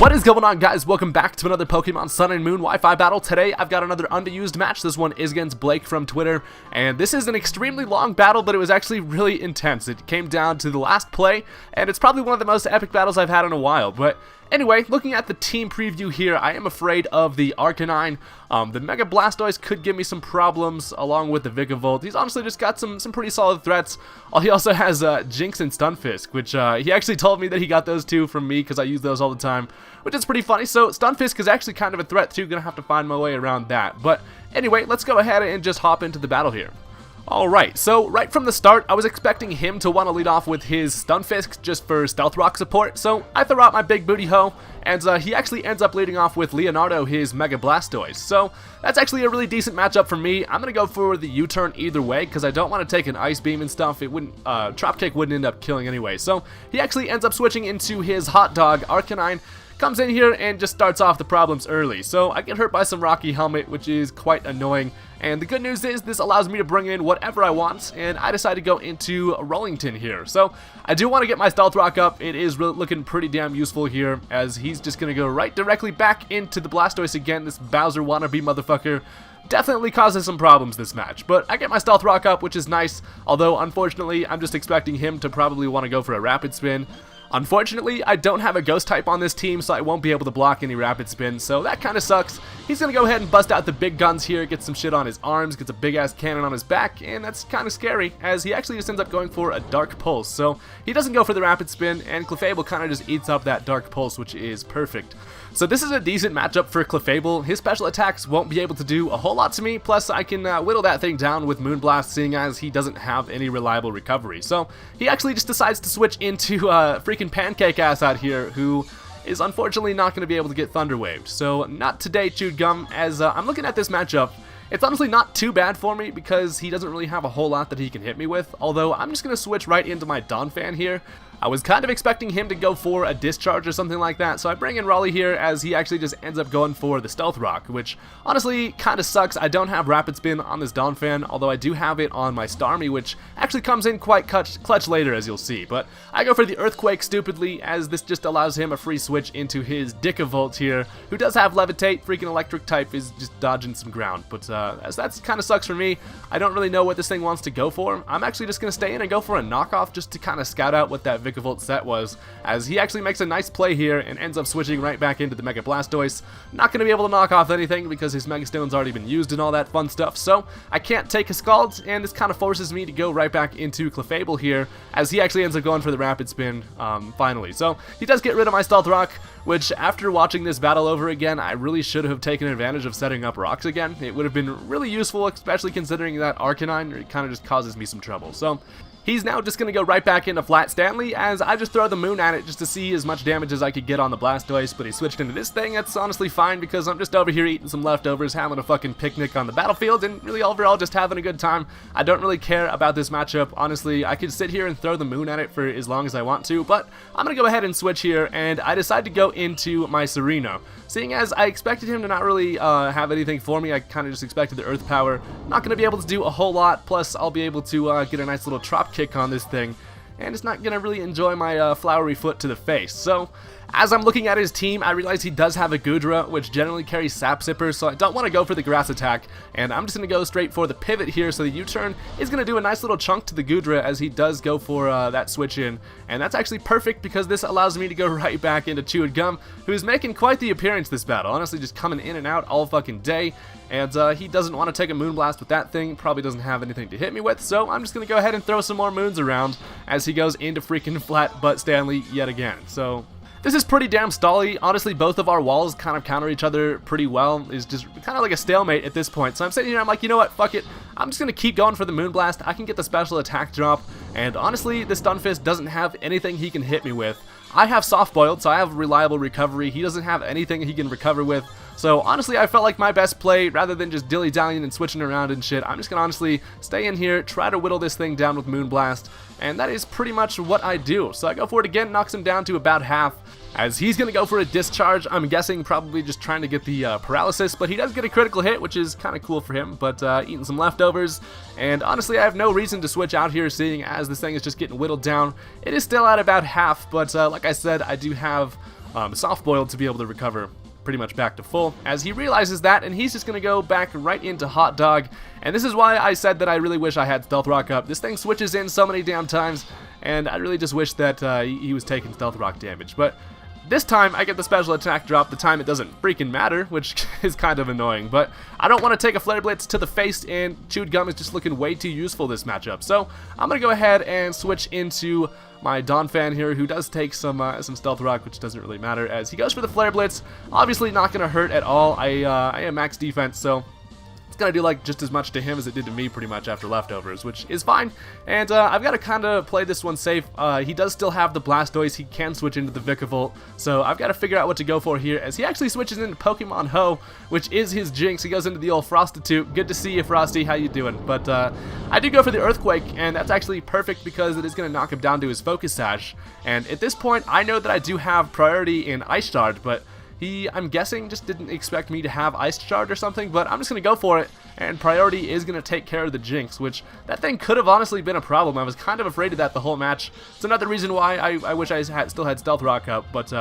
What is going on, guys? Welcome back to another Pokemon Sun and Moon Wi-Fi battle. Today I've got another underused match. This one is against Blake from Twitter, and this is an extremely long battle, but it was actually really intense. It came down to the last play, and it's probably one of the most epic battles I've had in a while. But anyway, looking at the team preview here, I am afraid of the Arcanine. The Mega Blastoise could give me some problems along with the Vikavolt. He's honestly just got some pretty solid threats. He also has Jinx and Stunfisk, which he actually told me that he got those two from me because I use those all the time, which is pretty funny. So Stunfisk is actually kind of a threat too. Gonna have to find my way around that. But anyway, let's go ahead and just hop into the battle here. Alright, so right from the start, I was expecting him to want to lead off with his Stunfisk just for Stealth Rock support, so I throw out my big booty hoe, and he actually ends up leading off with Leonardo, his Mega Blastoise. So that's actually a really decent matchup for me. I'm going to go for the U-turn either way, because I don't want to take an Ice Beam and stuff. It wouldn't, Drop Kick wouldn't end up killing anyway. So he actually ends up switching into his Hot Dog. Arcanine comes in here and just starts off the problems early. So I get hurt by some Rocky Helmet, which is quite annoying. And the good news is this allows me to bring in whatever I want, and I decide to go into Rollington here. So I do want to get my Stealth Rock up. It is really looking pretty damn useful here, as he's just going to go right directly back into the Blastoise again. This Bowser wannabe motherfucker definitely causes some problems this match, but I get my Stealth Rock up, which is nice, although unfortunately I'm just expecting him to probably want to go for a Rapid Spin. Unfortunately, I don't have a Ghost type on this team, so I won't be able to block any Rapid Spin, so that kind of sucks. He's going to go ahead and bust out the big guns here, get some shit on his arms, gets a big-ass cannon on his back, and that's kind of scary, as he actually just ends up going for a Dark Pulse. So he doesn't go for the Rapid Spin, and Clefable kind of just eats up that Dark Pulse, which is perfect. So this is a decent matchup for Clefable. His special attacks won't be able to do a whole lot to me, plus I can whittle that thing down with Moonblast, seeing as he doesn't have any reliable recovery. So he actually just decides to switch into freaking Pancake Ass out here, who is unfortunately not going to be able to get Thunder Waved. So not today, Chewed Gum, as I'm looking at this matchup. It's honestly not too bad for me because he doesn't really have a whole lot that he can hit me with, although I'm just going to switch right into my Donphan here. I was kind of expecting him to go for a Discharge or something like that, so I bring in Raleigh here as he actually just ends up going for the Stealth Rock, which honestly kind of sucks. I don't have Rapid Spin on this Donphan, although I do have it on my Starmie, which actually comes in quite clutch later, as you'll see. But I go for the Earthquake stupidly, as this just allows him a free switch into his Vikavolt here, who does have Levitate. Freaking Electric type is just dodging some ground, but as that kind of sucks for me. I don't really know what this thing wants to go for. I'm actually just going to stay in and go for a knockoff just to kind of scout out what that Vikavolt set was, as he actually makes a nice play here and ends up switching right back into the Mega Blastoise. Not going to be able to knock off anything because his Mega Stone's already been used and all that fun stuff, so I can't take a Scald, and this kind of forces me to go right back into Clefable here, as he actually ends up going for the Rapid Spin finally. So he does get rid of my Stealth Rock, which after watching this battle over again, I really should have taken advantage of setting up rocks again. It would have been really useful, especially considering that Arcanine kind of just causes me some trouble. So he's now just going to go right back into Flat Stanley, as I just throw the Moon at it just to see as much damage as I could get on the Blastoise, but he switched into this thing. That's honestly fine because I'm just over here eating some leftovers, having a fucking picnic on the battlefield, and really overall just having a good time. I don't really care about this matchup. Honestly, I could sit here and throw the Moon at it for as long as I want to, but I'm going to go ahead and switch here, and I decide to go into my Sereno. Seeing as I expected him to not really have anything for me, I kind of just expected the Earth Power. Not going to be able to do a whole lot, plus I'll be able to get a nice little Trop Kick on this thing, and it's not going to really enjoy my flowery foot to the face. So as I'm looking at his team, I realize he does have a Goodra, which generally carries Sap Sipper, so I don't want to go for the Grass attack, and I'm just going to go straight for the pivot here. So the U-turn is going to do a nice little chunk to the Goodra as he does go for that switch in, and that's actually perfect because this allows me to go right back into Chewed Gum, who's making quite the appearance this battle, honestly just coming in and out all fucking day. And he doesn't want to take a Moonblast with that thing, probably doesn't have anything to hit me with, so I'm just going to go ahead and throw some more moons around as he goes into freaking Flat Butt Stanley yet again. So this is pretty damn stally. Honestly, both of our walls kind of counter each other pretty well. It's just kind of like a stalemate at this point. So I'm sitting here, I'm like, you know what, fuck it. I'm just going to keep going for the Moonblast. I can get the special attack drop, and honestly, this Stunfisk doesn't have anything he can hit me with. I have Soft Boiled, so I have reliable recovery. He doesn't have anything he can recover with. So honestly, I felt like my best play, rather than just dilly-dallying and switching around and shit, I'm just going to honestly stay in here, try to whittle this thing down with Moonblast, and that is pretty much what I do. So I go for it again, knocks him down to about half, as he's going to go for a Discharge. I'm guessing probably just trying to get the paralysis, but he does get a critical hit, which is kind of cool for him, but eating some leftovers. And honestly, I have no reason to switch out here, seeing as this thing is just getting whittled down. It is still at about half, but like I said, I do have soft-boiled to be able to recover pretty much back to full, as he realizes that, and he's just going to go back right into Hot Dog. And this is why I said that I really wish I had Stealth Rock up. This thing switches in so many damn times, and I really just wish that he was taking Stealth Rock damage. But this time, I get the special attack drop the time it doesn't freaking matter, which is kind of annoying. But I don't want to take a Flare Blitz to the face, and Chewed Gum is just looking way too useful this matchup. So I'm going to go ahead and switch into my Donphan here, who does take some Stealth Rock, which doesn't really matter, as he goes for the Flare Blitz. Obviously not going to hurt at all. I am max defense, so it's going to do like just as much to him as it did to me pretty much after leftovers, which is fine. And I've got to kind of play this one safe. He does still have the Blastoise. He can switch into the Vikavolt, so I've got to figure out what to go for here, as he actually switches into Pokemon Ho, which is his Jinx. He goes into the old Frostitute. Good to see you, Frosty. How you doing? But I do go for the Earthquake, and that's actually perfect because it is going to knock him down to his Focus Sash. And at this point, I know that I do have priority in Ice Shard, but he, I'm guessing, just didn't expect me to have Ice Shard or something, but I'm just going to go for it, and priority is going to take care of the Jinx, which that thing could have honestly been a problem. I was kind of afraid of that the whole match. It's another reason why I wish I still had Stealth Rock up, but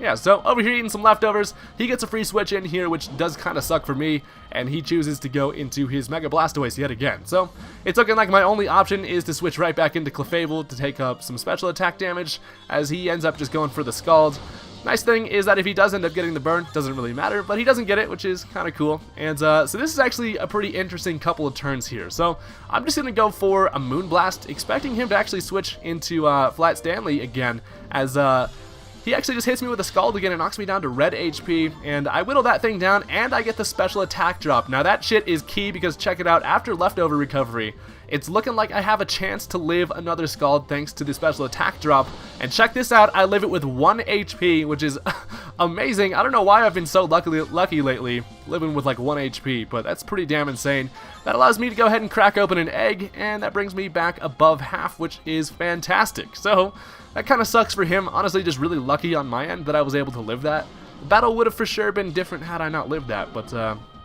yeah, so over here eating some leftovers, he gets a free switch in here, which does kind of suck for me, and he chooses to go into his Mega Blastoise yet again. So it's looking like my only option is to switch right back into Clefable to take up some special attack damage, as he ends up just going for the Scald. Nice thing is that if he does end up getting the burn, doesn't really matter, but he doesn't get it, which is kind of cool. And so this is actually a pretty interesting couple of turns here. So I'm just going to go for a Moonblast, expecting him to actually switch into Flat Stanley again, as he actually just hits me with a Scald again and knocks me down to red HP, and I whittle that thing down, and I get the special attack drop. Now that shit is key, because check it out, after leftover recovery, it's looking like I have a chance to live another Scald thanks to the special attack drop. And check this out, I live it with 1 HP, which is amazing. I don't know why I've been so lucky lately, living with like 1 HP, but that's pretty damn insane. That allows me to go ahead and crack open an egg, and that brings me back above half, which is fantastic. So that kind of sucks for him. Honestly, just really lucky on my end that I was able to live that. The battle would have for sure been different had I not lived that, but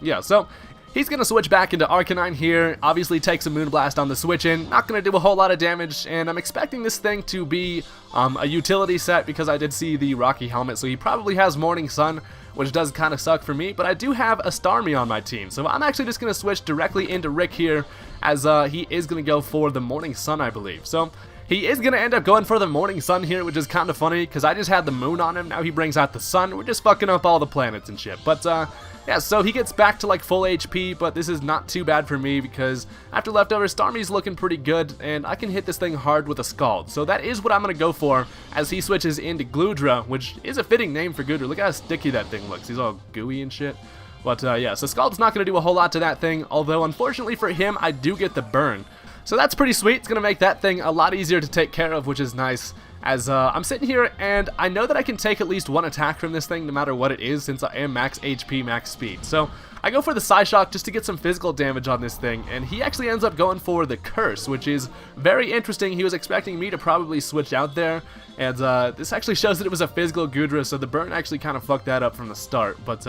yeah, so he's going to switch back into Arcanine here, obviously takes a Moonblast on the switch in, not going to do a whole lot of damage, and I'm expecting this thing to be a utility set because I did see the Rocky Helmet, so he probably has Morning Sun, which does kind of suck for me, but I do have a Starmie on my team, so I'm actually just going to switch directly into Rick here, as he is going to go for the Morning Sun, I believe. So he is going to end up going for the Morning Sun here, which is kind of funny, because I just had the moon on him, now he brings out the sun. We're just fucking up all the planets and shit, but yeah, so he gets back to like full HP, but this is not too bad for me because after leftovers, Starmie's looking pretty good, and I can hit this thing hard with a Scald. So that is what I'm going to go for as he switches into Gloodra, which is a fitting name for Gloodra. Look how sticky that thing looks. He's all gooey and shit. But yeah, so Scald's not going to do a whole lot to that thing, although unfortunately for him, I do get the burn. So that's pretty sweet. It's going to make that thing a lot easier to take care of, which is nice. As I'm sitting here, and I know that I can take at least 1 attack from this thing no matter what it is, since I am max HP, max speed. So I go for the Psyshock just to get some physical damage on this thing, and he actually ends up going for the Curse, which is very interesting. He was expecting me to probably switch out there, and this actually shows that it was a physical Goodra, so the burn actually kind of fucked that up from the start. But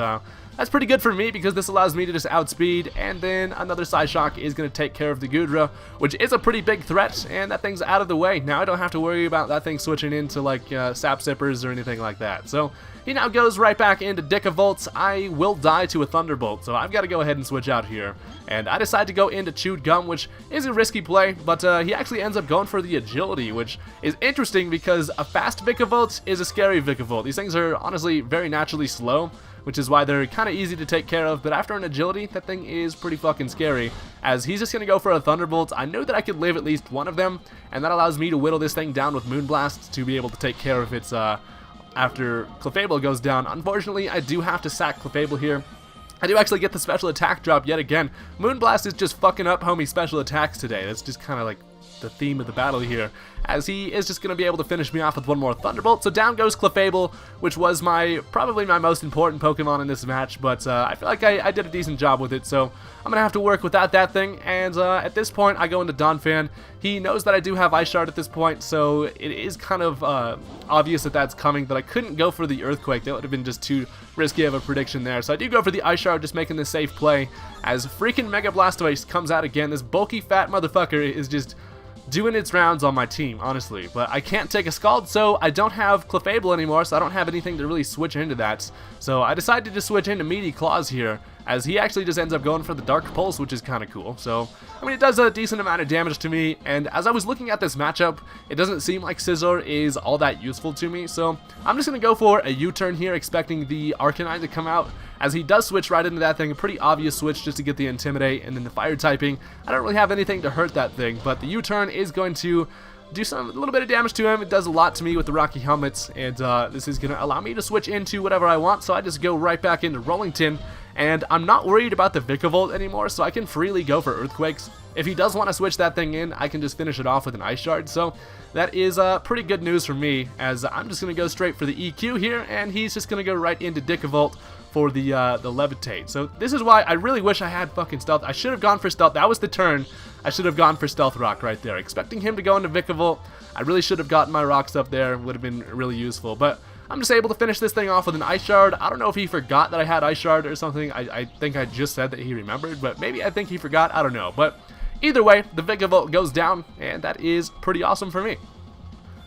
that's pretty good for me because this allows me to just outspeed, and then another Psyshock is going to take care of the Goodra, which is a pretty big threat, and that thing's out of the way. Now I don't have to worry about that thing switching into like Sap Sippers or anything like that. So he now goes right back into Dicavolts. I will die to a Thunderbolt, so I've got to go ahead and switch out here. And I decide to go into Chewed Gum, which is a risky play, but he actually ends up going for the Agility, which is interesting because a fast Vikavolt is a scary Vikavolt. These things are honestly very naturally slow, which is why they're kind of easy to take care of, but after an Agility, that thing is pretty fucking scary, as he's just going to go for a Thunderbolt. I know that I could live at least one of them, and that allows me to whittle this thing down with Moonblast to be able to take care of its, after Clefable goes down. Unfortunately, I do have to sack Clefable here. I do actually get the special attack drop yet again. Moonblast is just fucking up homie special attacks today. That's just kind of like the theme of the battle here, as he is just going to be able to finish me off with one more Thunderbolt. So down goes Clefable, which was probably my most important Pokemon in this match, but I feel like I did a decent job with it, so I'm going to have to work without that thing, and at this point I go into Donphan. He knows that I do have Ice Shard at this point, so it is kind of obvious that that's coming, but I couldn't go for the Earthquake. That would have been just too risky of a prediction there, so I do go for the Ice Shard, just making the safe play, as freaking Mega Blastoise comes out again. This bulky fat motherfucker is just doing its rounds on my team, honestly. But I can't take a Scald, so I don't have Clefable anymore, so I don't have anything to really switch into that. So I decided to switch into Meaty Claws here, as he actually just ends up going for the Dark Pulse, which is kind of cool. So, I mean, it does a decent amount of damage to me, and as I was looking at this matchup, it doesn't seem like Scizor is all that useful to me, so I'm just going to go for a U-turn here, expecting the Arcanine to come out, as he does switch right into that thing. A pretty obvious switch just to get the Intimidate, and then the Fire typing. I don't really have anything to hurt that thing, but the U-turn is going to do a little bit of damage to him. It does a lot to me with the Rocky Helmets, and this is going to allow me to switch into whatever I want, so I just go right back into Rollington, and I'm not worried about the Vikavolt anymore, so I can freely go for Earthquakes. If he does want to switch that thing in, I can just finish it off with an Ice Shard, so that is pretty good news for me, as I'm just going to go straight for the EQ here, and he's just going to go right into Vikavolt for the Levitate. So this is why I really wish I had fucking Stealth. I should have gone for Stealth. That was the turn. I should have gone for Stealth Rock right there. Expecting him to go into Vikavolt. I really should have gotten my rocks up there. Would have been really useful. But I'm just able to finish this thing off with an Ice Shard. I don't know if he forgot that I had Ice Shard or something. I think I just said that he remembered, but maybe I think he forgot. I don't know. But either way, the Vikavolt goes down, and that is pretty awesome for me.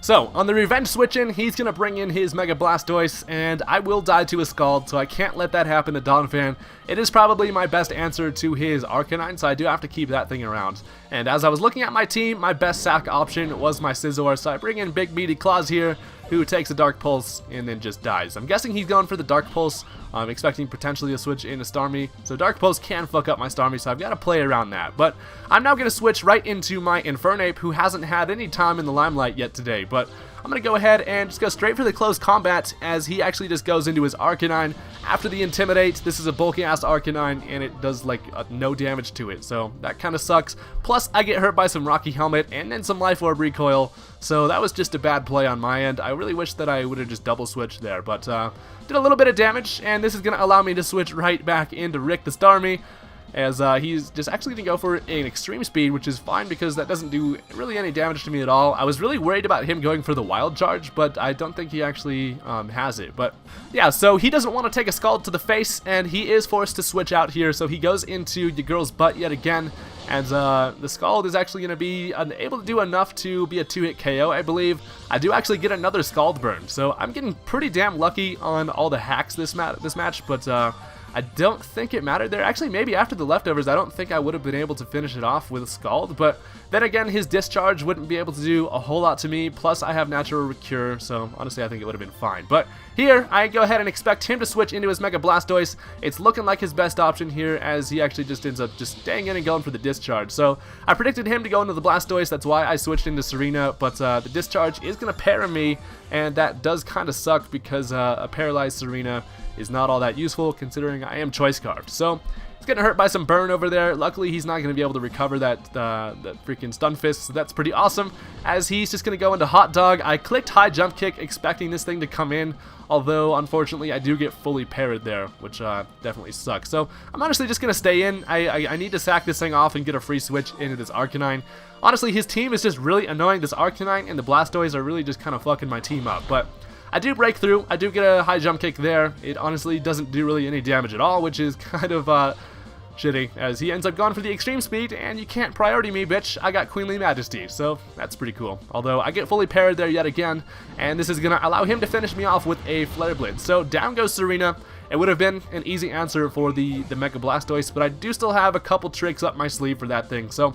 So, on the Revenge switch-in, he's going to bring in his Mega Blastoise, and I will die to a Scald, so I can't let that happen to Donphan. It is probably my best answer to his Arcanine, so I do have to keep that thing around. And as I was looking at my team, my best sack option was my Scizor, so I bring in Big Meaty Claws here, who takes a Dark Pulse and then just dies. I'm guessing he's going for the Dark Pulse. I'm expecting potentially a switch into Starmie, so Dark Pulse can fuck up my Starmie, so I've got to play around that. But I'm now going to switch right into my Infernape, who hasn't had any time in the limelight yet today, but I'm going to go ahead and just go straight for the close combat, as he actually just goes into his Arcanine. After the Intimidate, this is a bulky-ass Arcanine, and it does, like, no damage to it, so that kind of sucks. Plus, I get hurt by some Rocky Helmet, and then some Life Orb Recoil, so that was just a bad play on my end. I really wish that I would have just double switched there, but did a little bit of damage, and this is going to allow me to switch right back into Rick the Starmie, as he's just actually going to go for an Extreme Speed, which is fine because that doesn't do really any damage to me at all. I was really worried about him going for the Wild Charge, but I don't think he actually has it. But yeah, so he doesn't want to take a Scald to the face, and he is forced to switch out here, so he goes into your girl's butt yet again, and the Scald is actually going to be able to do enough to be a 2-hit KO, I believe. I do actually get another Scald burn, so I'm getting pretty damn lucky on all the hacks this match, but I don't think it mattered there. Actually, maybe after the leftovers, I don't think I would have been able to finish it off with a Scald, but then again, his Discharge wouldn't be able to do a whole lot to me, plus I have Natural Cure, so honestly, I think it would have been fine. But here, I go ahead and expect him to switch into his Mega Blastoise. It's looking like his best option here, as he actually just ends up just staying in and going for the Discharge. So I predicted him to go into the Blastoise, that's why I switched into Serena, but the Discharge is going to para me, and that does kind of suck because a Paralyzed Serena is not all that useful, considering I am Choice Carved. So he's getting hurt by some burn over there. Luckily, he's not going to be able to recover that freaking Stun Fist, so that's pretty awesome, as he's just going to go into Hot Dog. I clicked High Jump Kick, expecting this thing to come in, although, unfortunately, I do get fully parried there, which definitely sucks. So I'm honestly just going to stay in. I need to sack this thing off and get a free switch into this Arcanine. Honestly, his team is just really annoying. This Arcanine and the Blastoise are really just kind of fucking my team up, but I do break through. I do get a High Jump Kick there. It honestly doesn't do really any damage at all, which is kind of shitty, as he ends up going for the Extreme Speed, and you can't priority me, bitch. I got Queenly Majesty, so that's pretty cool. Although I get fully parried there yet again, and this is going to allow him to finish me off with a Flare Blitz. So down goes Serena. It would have been an easy answer for the Mega Blastoise, but I do still have a couple tricks up my sleeve for that thing. So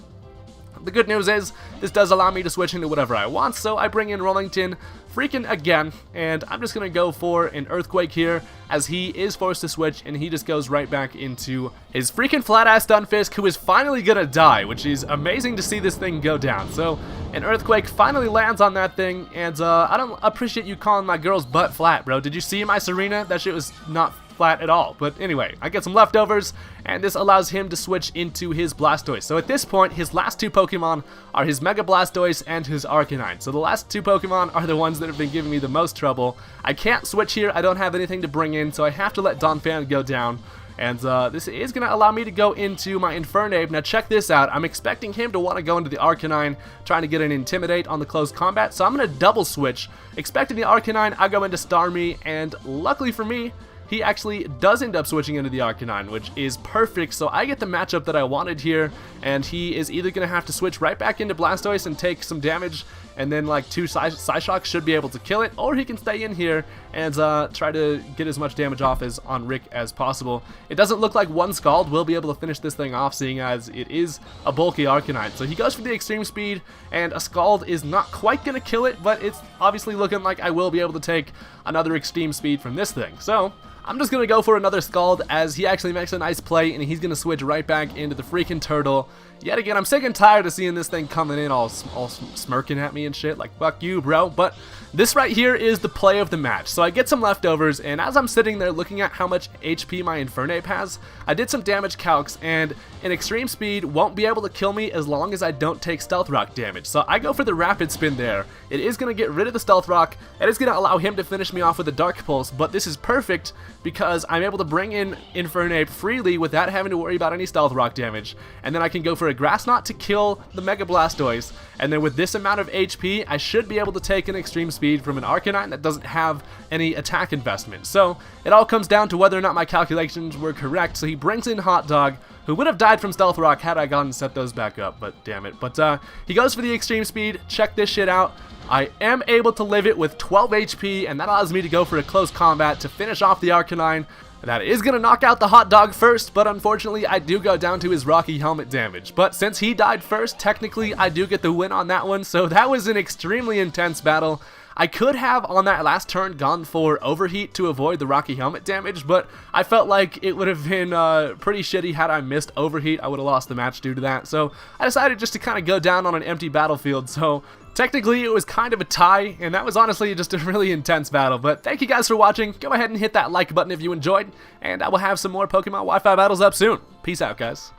the good news is, this does allow me to switch into whatever I want, so I bring in Rollington freaking again, and I'm just going to go for an Earthquake here, as he is forced to switch, and he just goes right back into his freaking flat-ass Stunfisk, who is finally going to die, which is amazing to see this thing go down. So an Earthquake finally lands on that thing, and I don't appreciate you calling my girl's butt flat, bro. Did you see my Serena? That shit was not flat at all. But anyway, I get some leftovers, and this allows him to switch into his Blastoise. So at this point, his last two Pokemon are his Mega Blastoise and his Arcanine. So the last two Pokemon are the ones that have been giving me the most trouble. I can't switch here. I don't have anything to bring in, so I have to let Donphan go down. And this is going to allow me to go into my Infernape. Now check this out. I'm expecting him to want to go into the Arcanine, trying to get an Intimidate on the close combat. So I'm going to double switch. Expecting the Arcanine, I go into Starmie, and luckily for me, he actually does end up switching into the Arcanine, which is perfect, so I get the matchup that I wanted here, and he is either going to have to switch right back into Blastoise and take some damage, and then like 2 Psyshocks should be able to kill it, or he can stay in here and try to get as much damage off as on Rick as possible. It doesn't look like one Scald will be able to finish this thing off, seeing as it is a bulky Arcanine. So he goes for the extreme speed, and a Scald is not quite going to kill it, but it's obviously looking like I will be able to take another extreme speed from this thing. So I'm just going to go for another Scald, as he actually makes a nice play, and he's going to switch right back into the freaking Turtle. Yet again, I'm sick and tired of seeing this thing coming in all smirking at me and shit, like, fuck you, bro. But this right here is the play of the match. So I get some leftovers, and as I'm sitting there looking at how much HP my Infernape has, I did some damage calcs, and an extreme speed won't be able to kill me as long as I don't take Stealth Rock damage. So I go for the rapid spin there. It is going to get rid of the Stealth Rock, and it's going to allow him to finish me off with a Dark Pulse, but this is perfect because I'm able to bring in Infernape freely without having to worry about any Stealth Rock damage, and then I can go for a Grass Knot to kill the Mega Blastoise, and then with this amount of HP, I should be able to take an extreme speed from an Arcanine that doesn't have any attack investment. So it all comes down to whether or not my calculations were correct. So he brings in Hot Dog, who would have died from Stealth Rock had I gone and set those back up, but damn it. But he goes for the extreme speed. Check this shit out. I am able to live it with 12 HP, and that allows me to go for a close combat to finish off the Arcanine. That is going to knock out the Hot Dog first, but unfortunately I do go down to his Rocky Helmet damage. But since he died first, technically I do get the win on that one, so that was an extremely intense battle. I could have, on that last turn, gone for Overheat to avoid the Rocky Helmet damage, but I felt like it would have been pretty shitty had I missed Overheat. I would have lost the match due to that, so I decided just to kind of go down on an empty battlefield. So technically it was kind of a tie, and that was honestly just a really intense battle. But thank you guys for watching. Go ahead and hit that like button if you enjoyed, and I will have some more Pokemon Wi-Fi battles up soon. Peace out, guys.